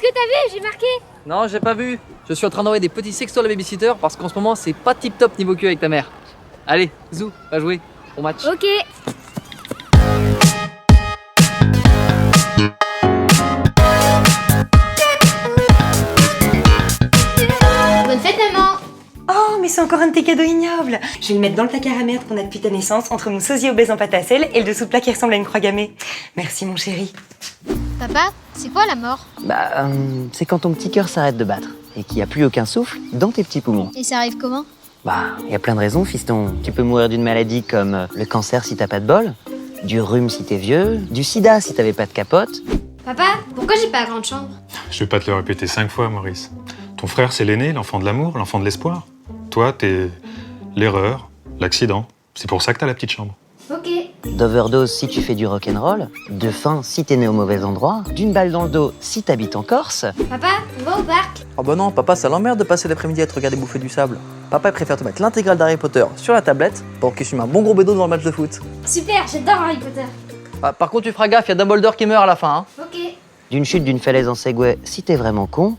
que t'as vu? J'ai marqué. Non, j'ai pas vu. Je suis en train d'envoyer des petits sextos à la babysitter parce qu'en ce moment, c'est pas tip top niveau cul avec ta mère. Allez, Zou, va jouer. Bon match. Ok. Bonne fête, maman. Oh, mais c'est encore un de tes cadeaux ignobles. Je vais le mettre dans le placard à merde qu'on a depuis ta naissance, entre mon sosie obèse en pâte à sel et le dessous de plat qui ressemble à une croix gammée. Merci, mon chéri. Papa, c'est quoi la mort? C'est quand ton petit cœur s'arrête de battre et qu'il n'y a plus aucun souffle dans tes petits poumons. Et ça arrive comment? Il y a plein de raisons, fiston. Tu peux mourir d'une maladie comme le cancer si t'as pas de bol, du rhume si t'es vieux, du sida si t'avais pas de capote. Papa, pourquoi j'ai pas la grande chambre? Je vais pas te le répéter 5 fois, Maurice. Ton frère, c'est l'aîné, l'enfant de l'amour, l'enfant de l'espoir. Toi, t'es l'erreur, l'accident. C'est pour ça que t'as la petite chambre. Ok. D'overdose si tu fais du rock'n'roll, de faim si t'es né au mauvais endroit, d'une balle dans le dos si t'habites en Corse. Papa, on va au parc? Oh bah non, papa, ça l'emmerde de passer l'après-midi à te regarder bouffer du sable. Papa, il préfère te mettre l'intégrale d'Harry Potter sur la tablette pour qu'il fume un bon gros bédo devant le match de foot. Super, j'adore Harry Potter. Ah, par contre, tu feras gaffe, il y a Dumbledore qui meurt à la fin. Hein. Ok. D'une chute d'une falaise en Segway si t'es vraiment con,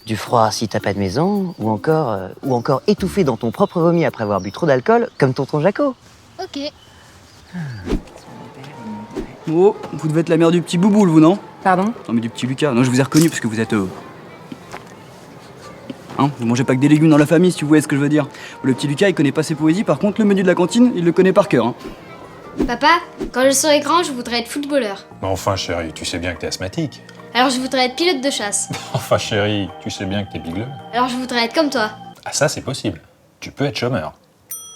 du froid si t'as pas de maison, ou encore étouffé dans ton propre vomi après avoir bu trop d'alcool, comme tonton Jaco. Ok. Oh, vous devez être la mère du petit Bouboule, vous, non? Pardon? Non, mais du petit Lucas. Non, je vous ai reconnu parce que vous êtes... Hein, vous mangez pas que des légumes dans la famille, si vous voyez ce que je veux dire. Le petit Lucas, il connaît pas ses poésies, par contre, le menu de la cantine, il le connaît par cœur. Hein. Papa, quand je serai grand, je voudrais être footballeur. Mais enfin, chérie, tu sais bien que t'es asthmatique. Alors je voudrais être pilote de chasse. Enfin, chérie, tu sais bien que t'es bigleux. Alors je voudrais être comme toi. Ah, ça, c'est possible. Tu peux être chômeur.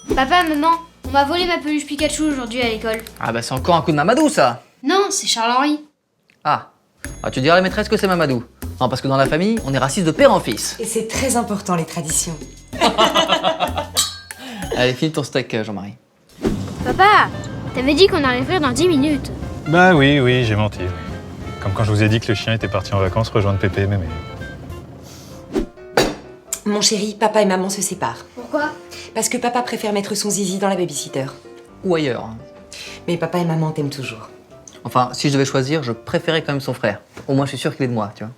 Papa, maman, on m'a volé ma peluche Pikachu aujourd'hui à l'école. Ah bah c'est encore un coup de Mamadou, ça. Non, c'est Charles-Henri. Ah. Tu diras à la maîtresse que c'est Mamadou. Non, parce que dans la famille, on est raciste de père en fils. Et c'est très important, les traditions. Allez, file ton steak, Jean-Marie. Papa, t'avais dit qu'on arriverait dans 10 minutes. Bah oui, j'ai menti. Oui. Comme quand je vous ai dit que le chien était parti en vacances rejoindre Pépé et Mémé. Mon chéri, papa et maman se séparent. Pourquoi? Parce que papa préfère mettre son zizi dans la babysitter. Ou ailleurs. Hein. Mais papa et maman t'aiment toujours. Enfin, si je devais choisir, je préférais quand même son frère. Au moins, je suis sûr qu'il est de moi, tu vois.